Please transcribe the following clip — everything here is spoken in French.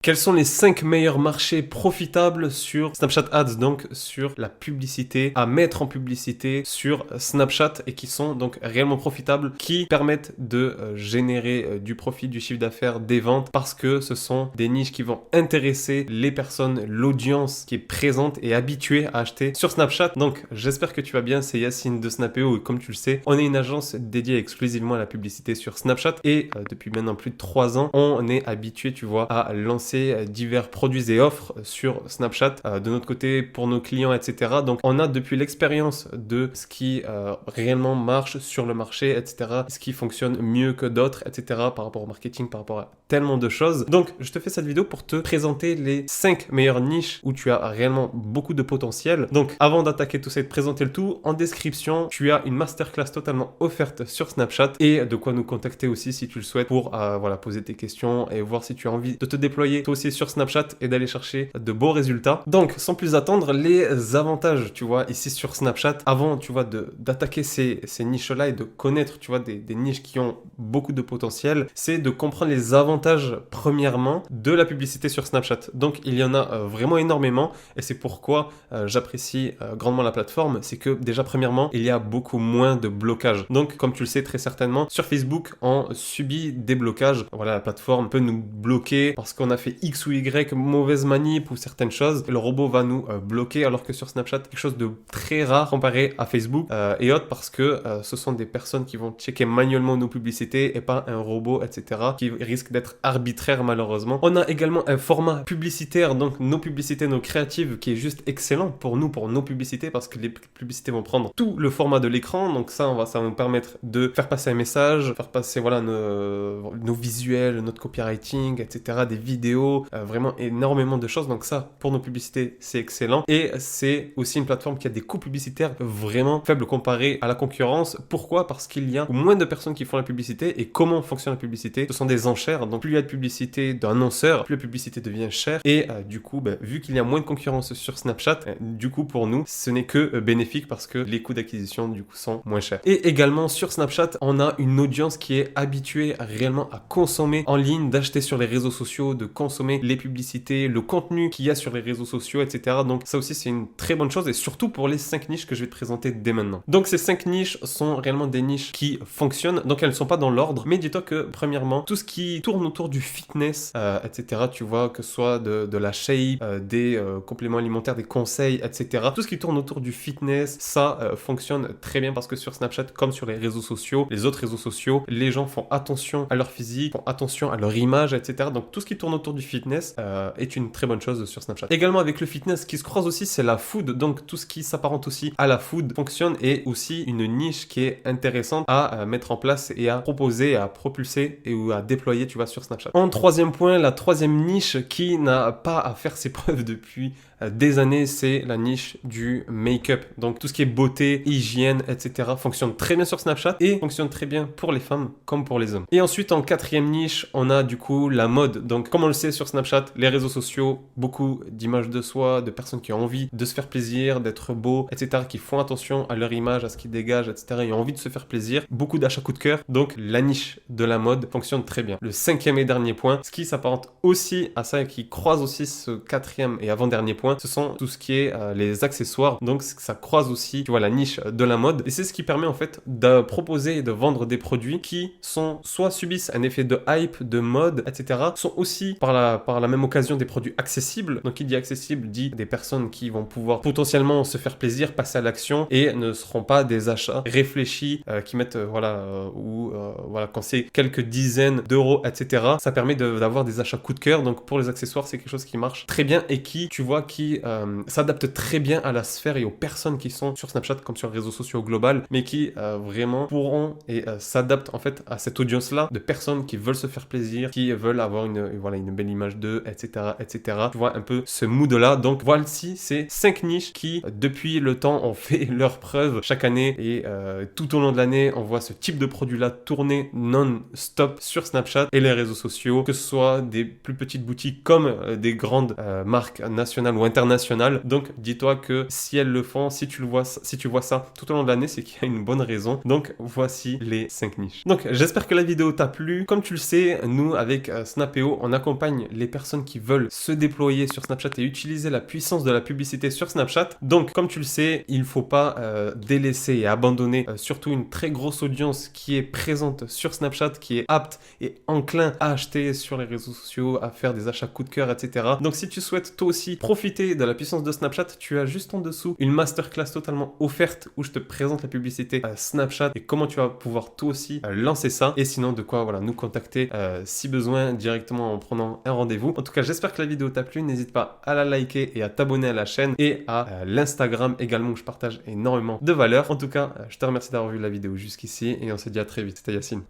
Quels sont les 5 meilleurs marchés profitables sur Snapchat Ads, donc sur la publicité, à mettre en publicité sur Snapchat et qui sont donc réellement profitables, qui permettent de générer du profit, du chiffre d'affaires, des ventes, parce que ce sont des niches qui vont intéresser les personnes, l'audience qui est présente et habituée à acheter sur Snapchat. Donc j'espère que tu vas bien, c'est Yacine de Snapeo et comme tu le sais, on est une agence dédiée exclusivement à la publicité sur Snapchat et depuis maintenant plus de 3 ans, on est habitué, tu vois, à lancer divers produits et offres sur Snapchat de notre côté pour nos clients, etc. Donc on a depuis l'expérience de ce qui réellement marche sur le marché, etc. Ce qui fonctionne mieux que d'autres, etc. par rapport au marketing, par rapport à tellement de choses. Donc je te fais cette vidéo pour te présenter les 5 meilleures niches où tu as réellement beaucoup de potentiel. Donc avant d'attaquer tout ça et de présenter le tout, en description tu as une masterclass totalement offerte sur Snapchat et de quoi nous contacter aussi si tu le souhaites pour voilà, poser tes questions et voir si tu as envie de te déployer toi aussi sur Snapchat et d'aller chercher de beaux résultats. Donc sans plus attendre, les avantages, tu vois, ici sur Snapchat, avant, tu vois, d'attaquer ces niches-là et de connaître, tu vois, des niches qui ont beaucoup de potentiel, c'est de comprendre les avantages, premièrement, de la publicité sur Snapchat. Donc il y en a vraiment énormément et c'est pourquoi j'apprécie grandement la plateforme, c'est que déjà, premièrement, il y a beaucoup moins de blocages. Donc comme tu le sais très certainement, sur Facebook, on subit des blocages. Voilà, la plateforme peut nous bloquer parce qu'on a fait X ou Y mauvaise manip ou certaines choses, et le robot va nous bloquer, alors que sur Snapchat, quelque chose de très rare comparé à Facebook et autres, parce que ce sont des personnes qui vont checker manuellement nos publicités et pas un robot, etc., qui risque d'être arbitraire malheureusement. On a également un format publicitaire, donc nos publicités, nos créatives, qui est juste excellent pour nous, pour nos publicités, parce que les publicités vont prendre tout le format de l'écran, donc ça va nous permettre de faire passer un message, faire passer voilà nos visuels, notre copywriting, etc., des vidéos, vraiment énormément de choses. Donc ça, pour nos publicités, c'est excellent. Et c'est aussi une plateforme qui a des coûts publicitaires vraiment faibles comparés à la concurrence. Pourquoi? Parce qu'il y a moins de personnes qui font la publicité. Et comment fonctionne la publicité? Ce sont des enchères. Donc plus il y a de publicité d'annonceurs, plus la publicité devient chère. Et du coup, vu qu'il y a moins de concurrence sur Snapchat, du coup pour nous, ce n'est que bénéfique parce que les coûts d'acquisition du coup sont moins chers. Et également sur Snapchat, on a une audience qui est habituée réellement à consommer en ligne, d'acheter sur les réseaux sociaux, de consommer les publicités, le contenu qu'il y a sur les réseaux sociaux, etc. Donc ça aussi, c'est une très bonne chose, et surtout pour les 5 niches que je vais te présenter dès maintenant. Donc ces 5 niches sont réellement des niches qui fonctionnent, donc elles ne sont pas dans l'ordre, mais dis-toi que premièrement, tout ce qui tourne autour du fitness, etc., tu vois, que ce soit de la shape, des compléments alimentaires, des conseils, etc., tout ce qui tourne autour du fitness, ça fonctionne très bien, parce que sur Snapchat, comme sur les réseaux sociaux, les autres réseaux sociaux, les gens font attention à leur physique, font attention à leur image, etc. Donc tout ce qui tourne autour du fitness est une très bonne chose sur Snapchat. Également avec le fitness, ce qui se croise aussi, c'est la food. Donc tout ce qui s'apparente aussi à la food fonctionne, et aussi une niche qui est intéressante à mettre en place et à proposer, à propulser et ou à déployer, tu vois, sur Snapchat. En troisième point, la troisième niche qui n'a pas à faire ses preuves depuis des années, c'est la niche du make-up. Donc tout ce qui est beauté, hygiène, etc. fonctionne très bien sur Snapchat et fonctionne très bien pour les femmes comme pour les hommes. Et ensuite, en quatrième niche, on a du coup la mode. Donc comme on le sait sur Snapchat, les réseaux sociaux, beaucoup d'images de soi, de personnes qui ont envie de se faire plaisir, d'être beau, etc., qui font attention à leur image, à ce qu'ils dégagent, etc., et ont envie de se faire plaisir. Beaucoup d'achats coup de cœur. Donc la niche de la mode fonctionne très bien. Le cinquième et dernier point, ce qui s'apparente aussi à ça et qui croise aussi ce quatrième et avant-dernier point, ce sont tout ce qui est les accessoires. Donc ça croise aussi, tu vois, la niche de la mode, et c'est ce qui permet en fait de proposer et de vendre des produits qui sont soit subissent un effet de hype, de mode, etc., sont aussi par la même occasion des produits accessibles. Donc qui dit accessible dit des personnes qui vont pouvoir potentiellement se faire plaisir, passer à l'action, et ne seront pas des achats réfléchis qui mettent voilà, quand c'est quelques dizaines d'euros, etc., ça permet d'avoir des achats coup de cœur. Donc pour les accessoires, c'est quelque chose qui marche très bien et qui, tu vois, qui s'adapte très bien à la sphère et aux personnes qui sont sur Snapchat comme sur les réseaux sociaux global, mais qui vraiment pourront et s'adaptent en fait à cette audience-là de personnes qui veulent se faire plaisir, qui veulent avoir une belle image d'eux, etc., etc. Tu vois un peu ce mood-là. Donc voici ces 5 niches qui, depuis le temps, ont fait leurs preuves chaque année, et tout au long de l'année, on voit ce type de produit-là tourner non-stop sur Snapchat et les réseaux sociaux, que ce soit des plus petites boutiques comme des grandes marques nationales ou internationales. Donc dis-toi que si elles le font, si tu vois ça tout au long de l'année, c'est qu'il y a une bonne raison. Donc voici les 5 niches. Donc j'espère que la vidéo t'a plu. Comme tu le sais, nous avec Snapeo, on accompagne j'accompagne les personnes qui veulent se déployer sur Snapchat et utiliser la puissance de la publicité sur Snapchat. Donc, comme tu le sais, il ne faut pas délaisser et abandonner surtout une très grosse audience qui est présente sur Snapchat, qui est apte et enclin à acheter sur les réseaux sociaux, à faire des achats coup de cœur, etc. Donc, si tu souhaites toi aussi profiter de la puissance de Snapchat, tu as juste en dessous une masterclass totalement offerte où je te présente la publicité Snapchat et comment tu vas pouvoir toi aussi lancer ça. Et sinon, de quoi nous contacter si besoin directement en prenant un rendez-vous. En tout cas, j'espère que la vidéo t'a plu. N'hésite pas à la liker et à t'abonner à la chaîne et à l'Instagram également où je partage énormément de valeur. En tout cas, je te remercie d'avoir vu la vidéo jusqu'ici et on se dit à très vite. C'était Yacine.